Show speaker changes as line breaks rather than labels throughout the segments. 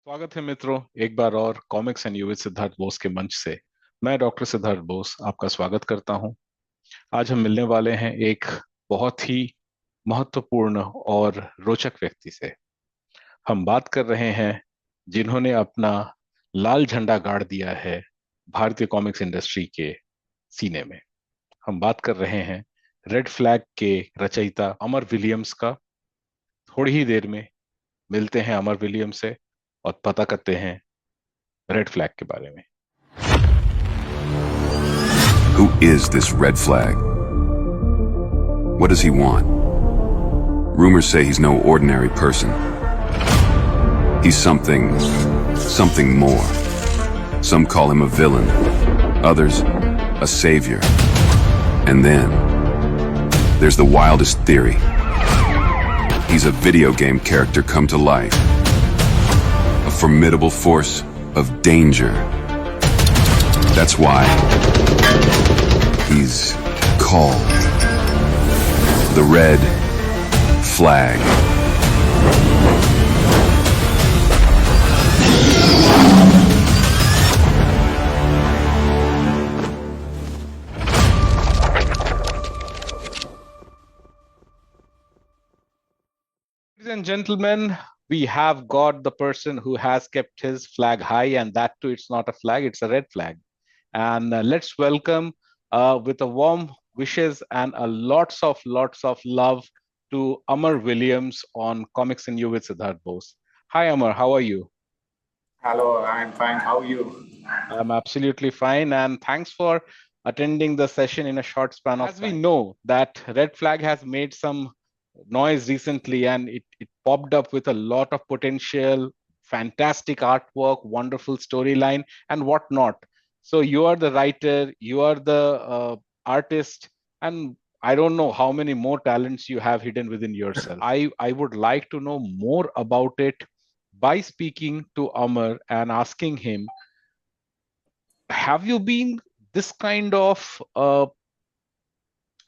स्वागत है मित्रों, एक बार और comics and you with Siddharth Bose के मंच से। मैं डॉक्टर सिद्धार्थ बोस आपका स्वागत करता हूं। आज हम मिलने वाले हैं एक बहुत ही महत्वपूर्ण और रोचक व्यक्ति से। हम बात कर रहे हैं जिन्होंने अपना लाल झंडा गाड़ दिया है भारतीय कॉमिक्स इंडस्ट्री के सीने में। हम बात कर रहे हैं रेड फ्लैग के रचयिता अमर विलियम्स का। थोड़ी ही देर में मिलते हैं अमर विलियम्स से और पता करते हैं रेड फ्लैग के बारे में।
Who is this red flag? What does he want? Rumors say he's no ordinary person. He's something more. Some call him a villain, others a savior. And then there's the wildest theory. He's a video game character come to life. A formidable force of danger. That's why he's called the Red Flag.
Ladies and gentlemen, we have got the person who has kept his flag high, and that too, it's not a flag, it's a red flag. And let's welcome with a warm wishes and a lots of love to Amar Williams on Comics and You with Siddharth Bose. Hi, Amar, how are you?
Hello, I'm fine. How are you?
I'm absolutely fine, and thanks for attending the session in a short span of time. As we know that Red Flag has made some noise recently, and it popped up with a lot of potential, fantastic artwork, wonderful storyline, and whatnot. So you are the writer, you are the artist, and I don't know how many more talents you have hidden within yourself. I would like to know more about it by speaking to Amar and asking him, have you been this kind of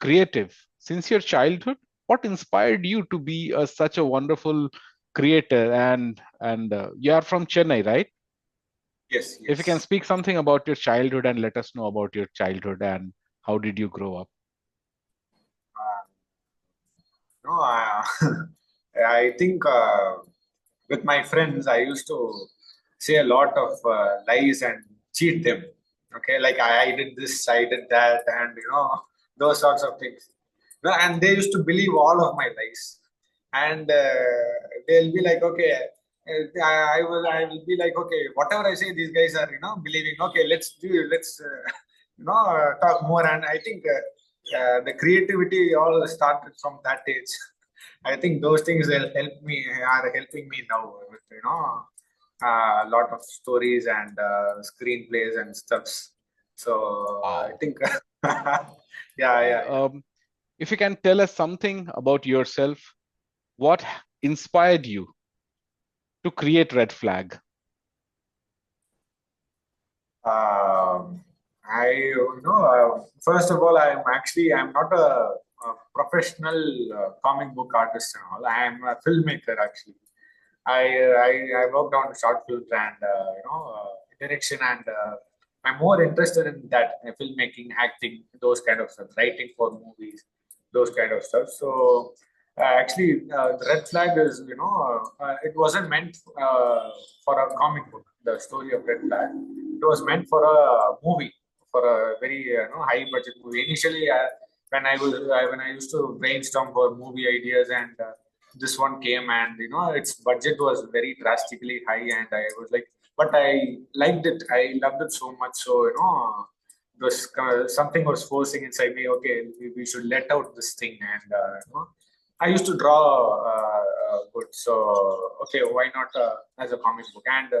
creative since your childhood? What inspired you to be such a wonderful creator? And you are from Chennai, right?
Yes,
If you can
yes.
speak something about your childhood and let us know about your childhood and how did you grow up?
Uh, no, I think with my friends, I used to say a lot of lies and cheat them. Okay, like I did this, I did that, and those sorts of things. No, and they used to believe all of my lies, and they'll be like, okay. I will be like, okay, whatever I say, these guys are believing. Okay, let's talk more. And I think the creativity all started from that age. I think those things will are helping me now with a lot of stories and screenplays and stuffs. So I
Wow.
think yeah.
If you can tell us something about yourself, what inspired you to create Red Flag?
I know. First of all, I'm not a professional comic book artist and all. I am a filmmaker actually. I worked on short films and direction, and I'm more interested in that filmmaking, acting, those kind of stuff, writing for movies, those kind of stuff. So the Red Flag is it wasn't meant for a comic book. The story of Red Flag, it was meant for a movie, for a very high budget movie. Initially, when I used to brainstorm for movie ideas, and this one came, and its budget was very drastically high, and I was like, but I liked it. I loved it so much. So it was something was forcing inside me. Okay, we should let out this thing, and I used to draw good. So okay, why not as a comic book? And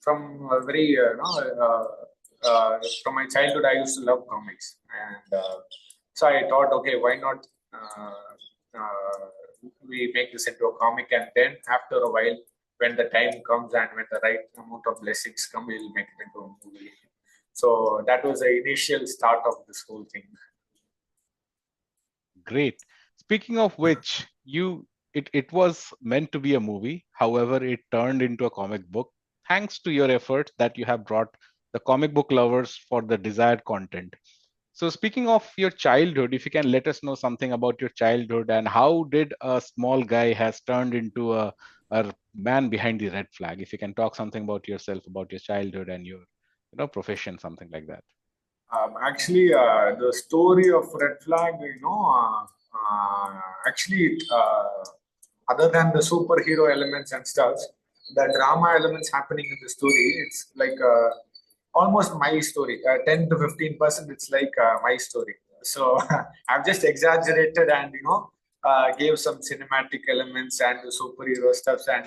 from a very from my childhood, I used to love comics, and so I thought, okay, why not we make this into a comic, and then after a while, when the time comes and when the right amount of blessings come, we'll make it into a movie. So that was the initial start of this whole thing.
Great. Speaking of which, it was meant to be a movie. However, it turned into a comic book. thanks to your efforts that you have brought the comic book lovers for the desired content. So speaking of your childhood, if you can let us know something about your childhood and how did a small guy has turned into a man behind the red flag? If you can talk something about yourself, about your childhood and your profession, something like that.
Actually, the story of Red Flag, actually, other than the superhero elements and stuff, the drama elements happening in the story, it's like almost my story. 10 to 15%, it's like my story. So I've just exaggerated and, gave some cinematic elements and the superhero stuffs and,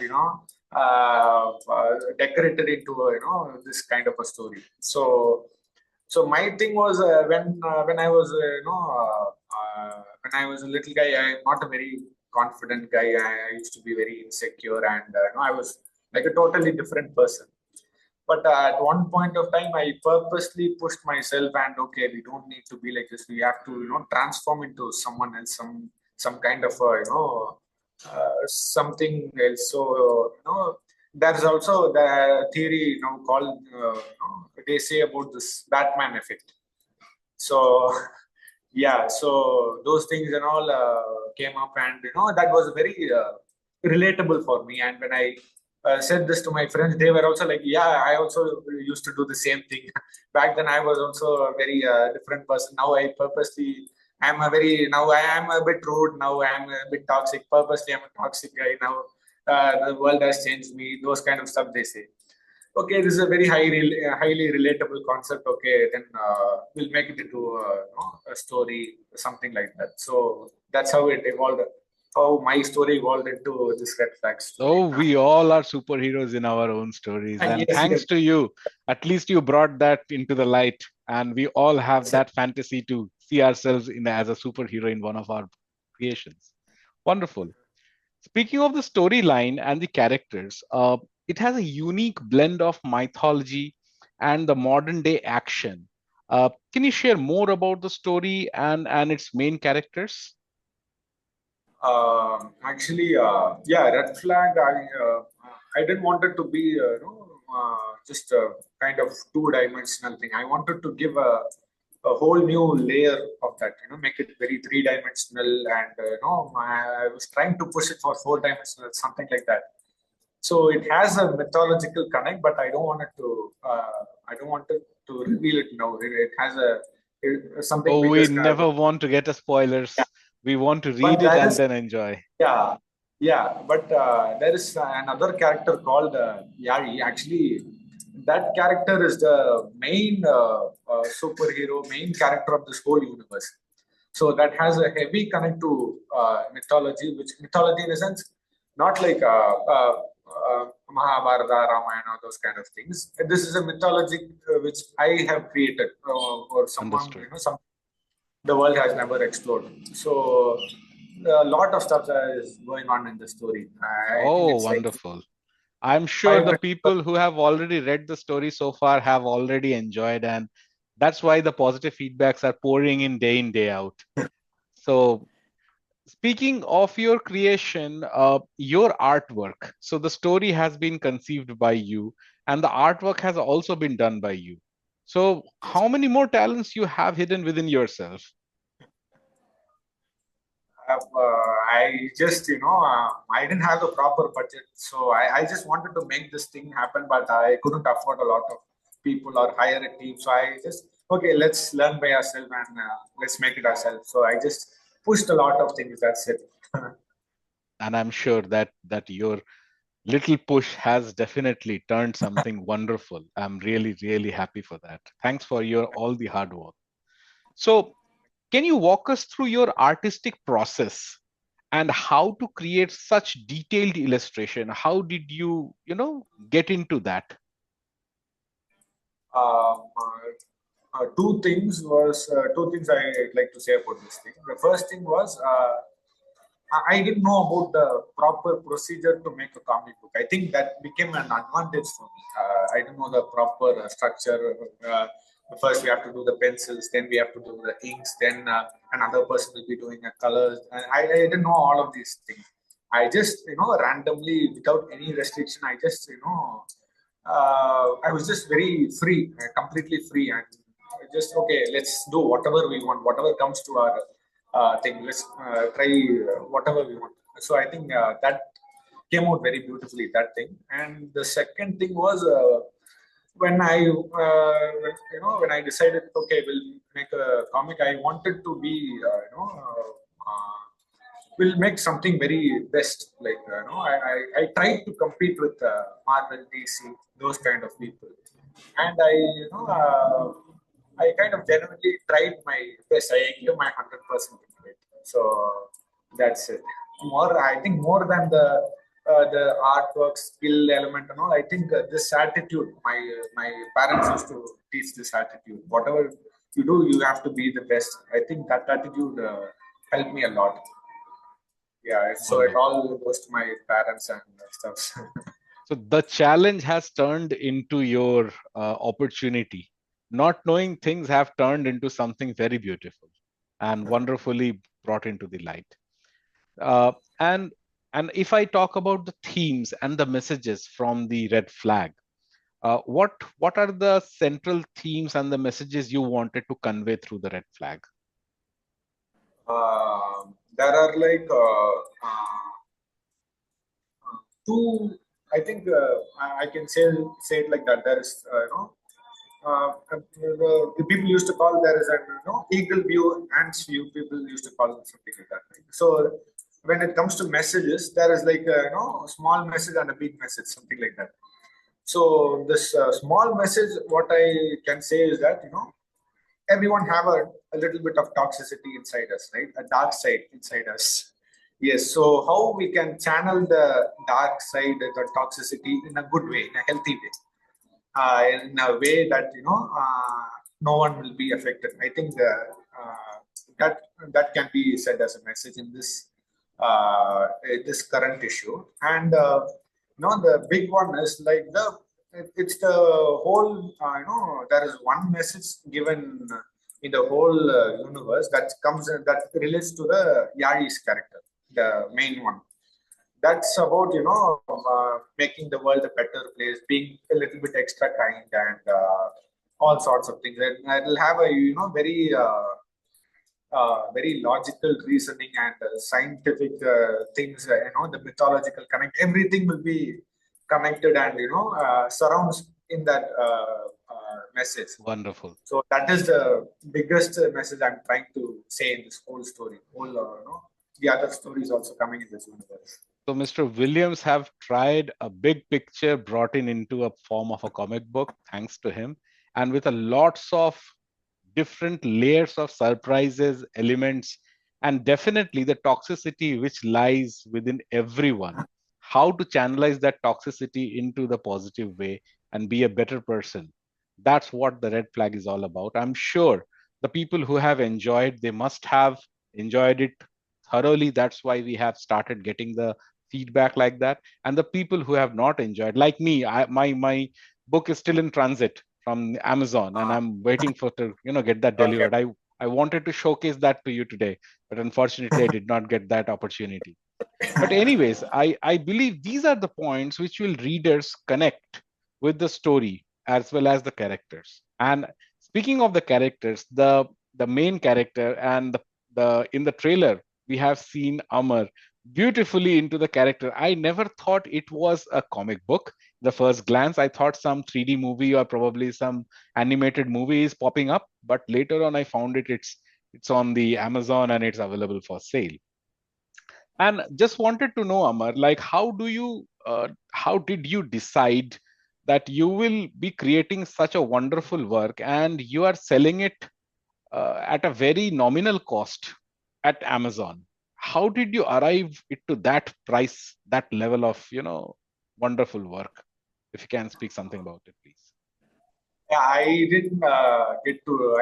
decorated into, this kind of a story. So my thing was when I was when I was a little guy, I'm not a very confident guy. I used to be very insecure, and I was like a totally different person. But at one point of time, I purposely pushed myself, and okay, we don't need to be like this. We have to transform into someone else, some kind of something else. So there's also the theory called they say about this Batman effect. So yeah, so those things and all came up, and that was very relatable for me. And when I said this to my friends, they were also like, yeah, I also used to do the same thing. Back then I was also a very different person. Now I purposely now I am a bit rude. Now I am a bit toxic. Purposely I'm a toxic guy now. The world has changed me. Those kind of stuff they say. Okay, this is a very highly relatable concept. Okay, then we'll make it into a story, something like that. So that's how it evolved. How my story evolved into this red flag story.
Oh, we all are superheroes in our own stories. And
Yes,
thanks
yes.
to you, at least you brought that into the light. And we all have that fantasy to see ourselves as a superhero in one of our creations. Wonderful. Speaking of the storyline and the characters, it has a unique blend of mythology and the modern day action. Can you share more about the story and its main characters?
Actually, yeah, red flag. I didn't want it to be, just a kind of two-dimensional thing. I wanted to give a whole new layer of that. Make it very three-dimensional, and I was trying to push it for four-dimensional, something like that. So it has a mythological connect, but I don't want it to. I don't want it to reveal it now. It has something.
Oh, we
just
never want to get a spoilers.
yeah.
We want to read
But
it
that
and
is
then enjoy.
yeah, yeah, but there is another character called Yari. Actually, that character is the main superhero, main character of this whole universe. So that has a heavy connect to mythology, which mythology in a sense, not like Mahabharata, Ramayana, those kind of things. This is a mythology which I have created, or someone,
Understood.
The world has never explored. So a lot of stuff is going on in the story. I think
Oh,
it's like
wonderful. I'm sure the
500.
people who have already read the story so far have already enjoyed, and that's why the positive feedbacks are pouring in, day out. So, speaking of your creation, your artwork. So, the story has been conceived by you, and the artwork has also been done by you. So, how many more talents you have hidden within yourself?
I just, I didn't have the proper budget. So I just wanted to make this thing happen, but I couldn't afford a lot of people or hire a team. So I just, okay, let's learn by ourselves and let's make it ourselves. So I just pushed a lot of things. That's it.
And I'm sure that your little push has definitely turned something wonderful. I'm really, really happy for that. Thanks for your all the hard work. So, can you walk us through your artistic process and how to create such detailed illustration? How did you, get into that?
Um, two things I'd like to say about this thing. The first thing was I didn't know about the proper procedure to make a comic book. I think that became an advantage for me. I didn't know the proper structure. First, we have to do the pencils, then we have to do the inks, then another person will be doing the colors. And I didn't know all of these things. I just, randomly, without any restriction, I just, I was just very free, completely free, and just okay. Let's do whatever we want, whatever comes to our thing. Let's try whatever we want. So I think that came out very beautifully. That thing, and the second thing was when I, when I decided, okay, we'll make a comic. I wanted to be, will make something very best. Like I tried to compete with Marvel, DC, those kind of people, and I kind of genuinely tried my best. I gave my 100% into it. So that's it. More, I think, more than the artwork skill element and all. I think this attitude. My parents used to teach this attitude. Whatever you do, you have to be the best. I think that attitude helped me a lot. Yeah, so it all goes to my parents and stuff.
So the challenge has turned into your opportunity. Not knowing things have turned into something very beautiful and wonderfully brought into the light. Uh, and and if I talk about the themes and the messages from the red flag, what are the central themes and the messages you wanted to convey through the red flag?
There are like two. I think I can say it like that. There is the people used to call, there is a eagle view, ants view. People used to call it something like that. Right? So when it comes to messages, there is like a small message and a big message, something like that. So this small message, what I can say is that everyone have a little bit of toxicity inside us, right? A dark side inside us. Yes. So how we can channel the dark side, the toxicity, in a good way, in a healthy way, in a way that no one will be affected. I think that can be said as a message in this current issue. And the big one is like it's the whole there is one message given in the whole universe that relates to the Yari's character, the main one. That's about making the world a better place, being a little bit extra kind, and all sorts of things. And it'll have a very very logical reasoning and scientific things. The mythological connect. Everything will be connected and surrounds in that message.
Wonderful.
So that is the biggest message I'm trying to say in this whole story. The other stories also coming in this universe.
So Mr. Williams have tried a big picture brought into a form of a comic book, thanks to him, and with a lots of different layers of surprises, elements, and definitely the toxicity which lies within everyone. How to channelize that toxicity into the positive way and be a better person. That's what the red flag is all about. I'm sure the people who have enjoyed, they must have enjoyed it thoroughly. That's why we have started getting the feedback like that. And the people who have not enjoyed, like me, my book is still in transit from Amazon, and I'm waiting for to get that delivered.
Okay.
I wanted to showcase that to you today, but unfortunately I did not get that opportunity. But anyways, I believe these are the points which will readers connect with the story as well as the characters. And speaking of the characters, the main character and the in the trailer we have seen Amar beautifully into the character. I never thought it was a comic book. The first glance, I thought some 3D movie or probably some animated movie is popping up. But later on, I found it's on the Amazon and it's available for sale. And just wanted to know, Amar, like how did you decide that you will be creating such a wonderful work and you are selling it at a very nominal cost at Amazon? How did you arrive it to that price, that level of wonderful work? If you can speak something about it, please.
Yeah, I didn't get to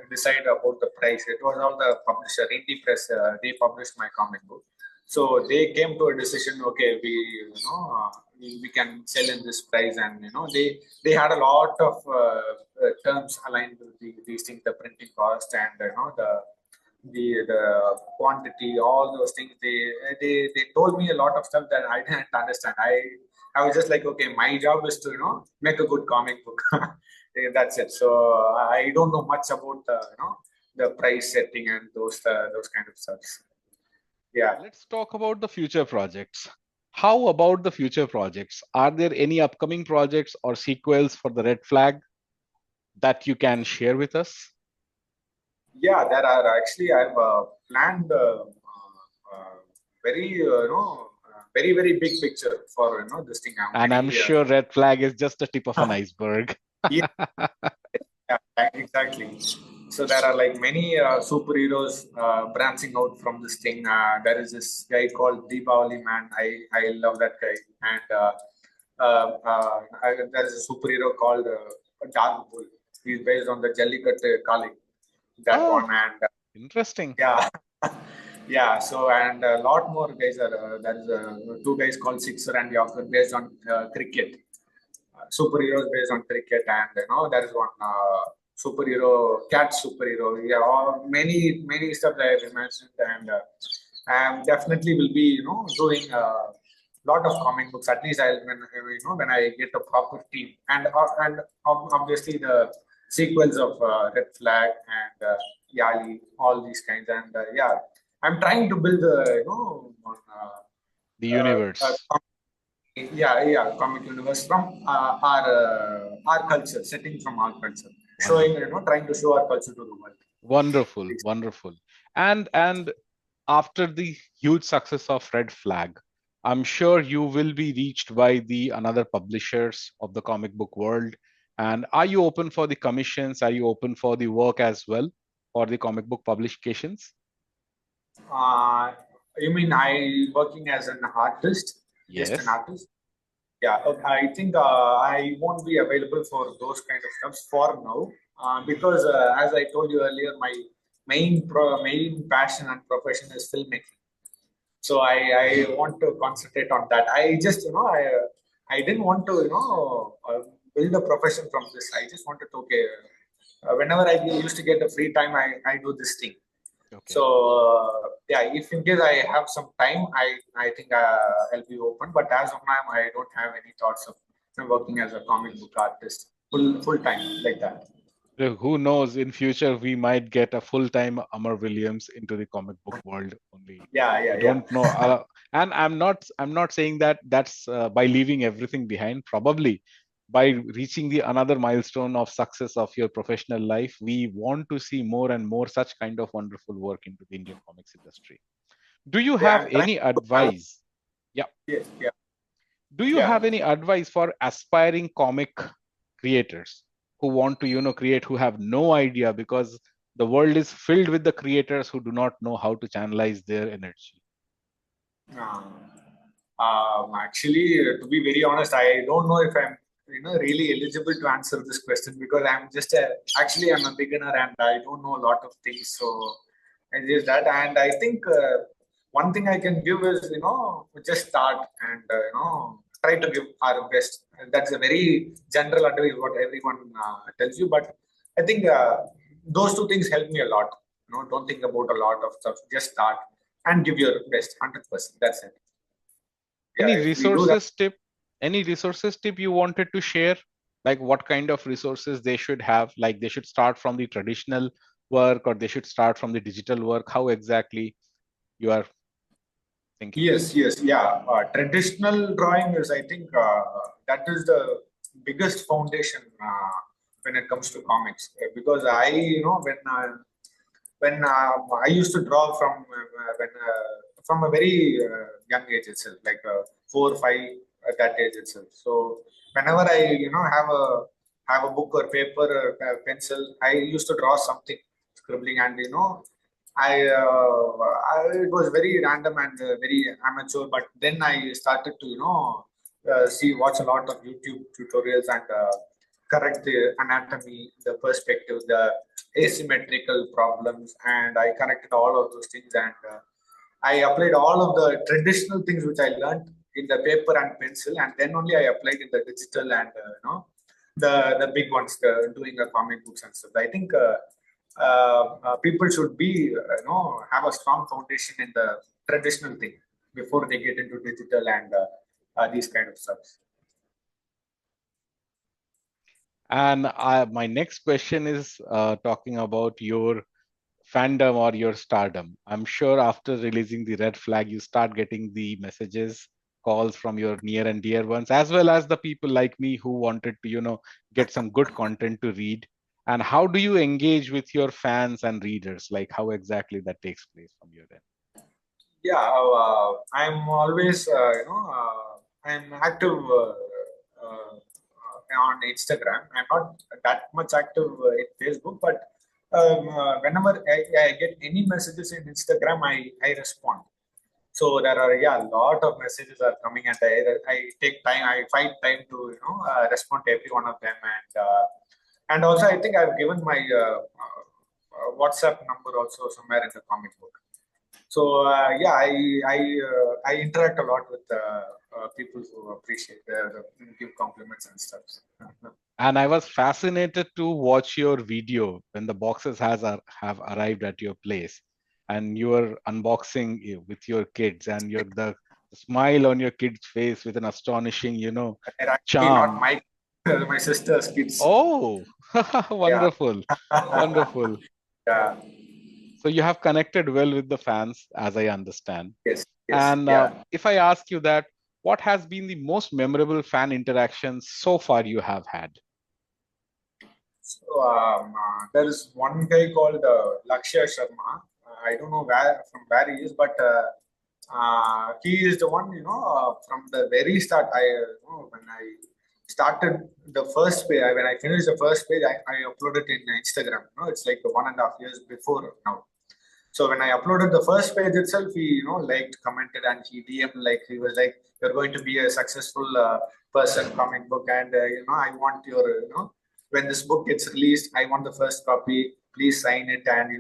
decide about the price. It was all the publisher, Indie Press. They published my comic book, so they came to a decision. Okay, we can sell in this price, and they had a lot of terms aligned with these things, the printing cost and the quantity, all those things. They told me a lot of stuff that I didn't understand. I was just like, okay, my job is to make a good comic book. That's it. So I don't know much about the price setting and those kind of stuff. Yeah.
Let's talk about the future projects. How about the future projects? Are there any upcoming projects or sequels for the Red Flag that you can share with us?
Yeah, there are actually. I've planned very very very big picture for this thing.
And I'm sure Red Flag is just the tip of an iceberg.
Yeah, exactly. So there are like many superheroes branching out from this thing. There is this guy called Deepavali Man. I love that guy. And there is a superhero called Dark Bull. He's based on the Jallikat Kali. That
Oh,
one. And
interesting.
yeah. Yeah, so and a lot more guys are there is two guys called Sixer and Yorker based on cricket, superheroes based on cricket, and there is one superhero, cat superhero. Yeah, many stuff that I've imagined, and I definitely will be doing a lot of comic books. At least I'll when I get a proper team, and obviously the sequels of Red Flag and Yali, all these kinds, and yeah, I'm trying to build on,
The universe.
yeah, comic universe from our culture, setting from our culture, showing trying to show our culture to the world.
Wonderful, wonderful. And after the huge success of Red Flag, I'm sure you will be reached by the another publishers of the comic book world. And are you open for the commissions? Are you open for the work as well for the comic book publications?
You mean I working as an artist, just an
Yes.
artist? Yeah, okay. I think I won't be available for those kind of stuff for now because, as I told you earlier, my main passion and profession is filmmaking. So I want to concentrate on that. I just I didn't want to build a profession from this. I just wanted to whenever I used to get a free time, I do this thing.
Okay.
So yeah, if in case I have some time, I think I'll be open. But as of now, I don't have any thoughts of working as a comic book artist full time like that.
Who knows, in future we might get a full-time Amar Williams into the comic book world only.
Yeah.
We don't know. And I'm not saying that that's by leaving everything behind. Probably by reaching the another milestone of success of your professional life, we want to see more and more such kind of wonderful work into the Indian comics industry. Do you
Yeah,
have
I'm trying
any
to have,
advice? Yeah.
yes, yeah,
Do you
yeah.
have any advice for aspiring comic creators who want to create, who have no idea, because the world is filled with the creators who do not know how to channelize their energy?
Actually, to be very honest, I don't know if I'm really eligible to answer this question because I'm just actually I'm a beginner and I don't know a lot of things. So I just that, and I think one thing I can give is just start and try to give our best. And that's a very general advice what everyone tells you, but I think those two things help me a lot. Don't think about a lot of stuff. Just start and give your best, 100%. That's it.
Any
Yeah, if we do that.
resources tip you wanted to share? Like what kind of resources they should have? Like they should start from the traditional work or they should start from the digital work? How exactly you are thinking?
Yes, yeah. Traditional drawing is, I think, that is the biggest foundation when it comes to comics. Because when I used to draw from a very young age itself, like 4 or 5 at that age itself. So whenever I have a book or paper or pencil, I used to draw something, scribbling, and it was very random and very amateur. But then I started to watch a lot of YouTube tutorials and correct the anatomy, the perspective, the asymmetrical problems, and I corrected all of those things, and I applied all of the traditional things which I learned in the paper and pencil, and then only I applied in the digital and the big ones, doing the comic books and stuff. I think people should be have a strong foundation in the traditional thing before they get into digital and these kind of stuff.
And my next question is talking about your fandom or your stardom. I'm sure after releasing the red flag, you start getting the messages, calls from your near and dear ones, as well as the people like me who wanted to, get some good content to read. And how do you engage with your fans and readers? Like how exactly that takes place from your end?
Yeah, I'm always, I'm active on Instagram. I'm not that much active in Facebook, but whenever I get any messages in Instagram, I respond. So there are, yeah, a lot of messages are coming, and I take time, I find time to respond to every one of them, and also I think I've given my WhatsApp number also somewhere in the comic book. So yeah, I interact a lot with people who appreciate, give compliments and stuff.
And I was fascinated to watch your video when the boxes have arrived at your place, and you were unboxing with your kids, and the smile on your kid's face with an astonishing,
They're actually not
charm.
my sister's kids.
Oh,
Yeah.
wonderful, wonderful.
Yeah.
So you have connected well with the fans, as I understand.
Yes. Yes.
And
Yeah.
if I ask you that, what has been the most memorable fan interaction so far you have had?
So there is one guy called Lakshya Sharma. I don't know from where he is, but he is the one, from the very start. When I started the first page, when I finished the first page, I uploaded in Instagram. It's like 1.5 years before now. So when I uploaded the first page itself, he liked, commented, and he DM'd, like he was like, "You're going to be a successful person, comic book, and I want your when this book gets released, I want the first copy. Please sign it." And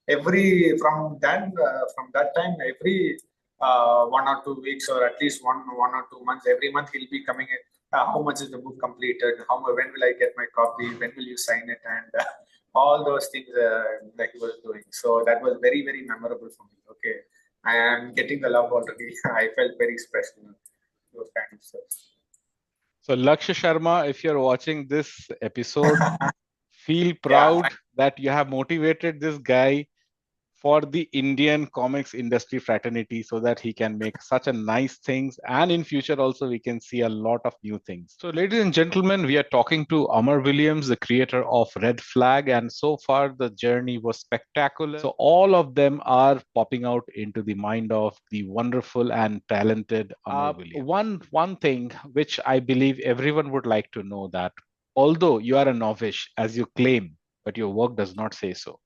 every from that time, every 1 or 2 weeks, or at least 1 or 2 months, every month he'll be coming in. How much is the book completed? When will I get my copy? When will you sign it? And all those things that he was doing. So that was very, very memorable for me. Okay, I am getting the love already. I felt very special. Those kind of stuff.
So Lakshya Sharma, if you're watching this episode, feel proud that you have motivated this guy for the Indian comics industry fraternity so that he can make such a nice things, and in future also we can see a lot of new things. So ladies and gentlemen, we are talking to Amar Williams, the creator of Red Flag, and so far the journey was spectacular. So all of them are popping out into the mind of the wonderful and talented Amar Williams. One thing which I believe everyone would like to know, that although you are a novice as you claim, but your work does not say so,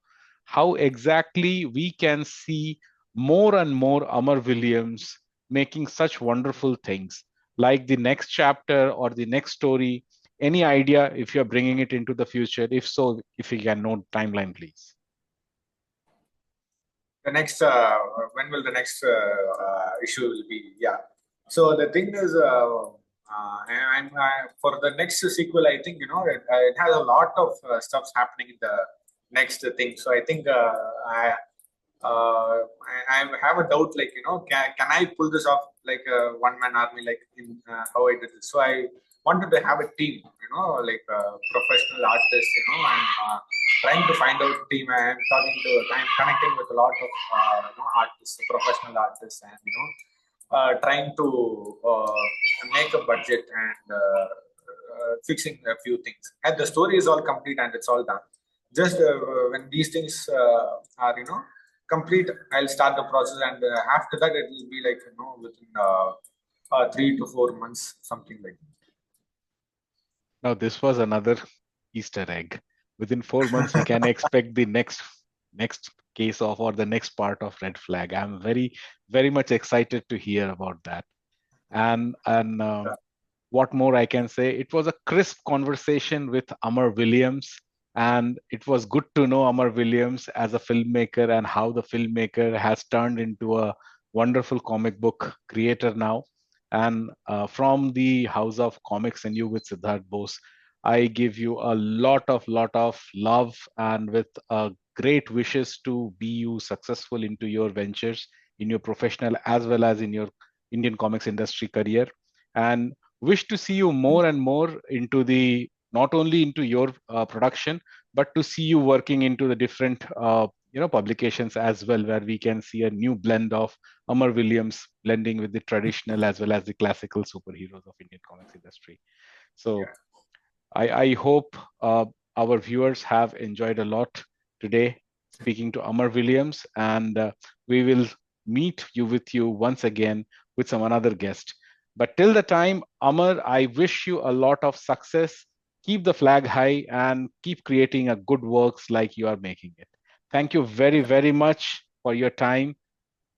how exactly we can see more and more Amar Williams making such wonderful things, like the next chapter or the next story. Any idea if you're bringing it into the future? If so, if you can note timeline, please.
The next, when will the next issue will be? Yeah. So the thing is, for the next sequel, I think it has a lot of stuffs happening in the next thing. So I think I have a doubt, like can I pull this off like a one-man army, like in how I did it? So I wanted to have a team, like professional artists, and trying to find out team. I'm connecting with a lot of artists, professional artists, and trying to make a budget and fixing a few things. And the story is all complete and it's all done. Just when these things are complete, I'll start the process, and after that it will be like within 3 to 4 months, something like that.
Now this was another Easter egg. Within 4 months, we can expect the next case of, or the next part of Red Flag. I'm very, very much excited to hear about that. And what more I can say? It was a crisp conversation with Amar Williams, and it was good to know Amar Williams as a filmmaker and how the filmmaker has turned into a wonderful comic book creator now. And from the House of Comics and You with Siddhartha Bose, I give you a lot of love, and with great wishes to be you successful into your ventures in your professional as well as in your Indian comics industry career. and wish to see you more and more into the, not only into your production, but to see you working into the different publications as well, where we can see a new blend of Amar Williams blending with the traditional as well as the classical superheroes of Indian comics industry. So I hope our viewers have enjoyed a lot today speaking to Amar Williams, and we will meet you with you once again with some another guest. But till the time, Amar, I wish you a lot of success. Keep the flag high and keep creating a good works like you are making it. Thank you very, very much for your time.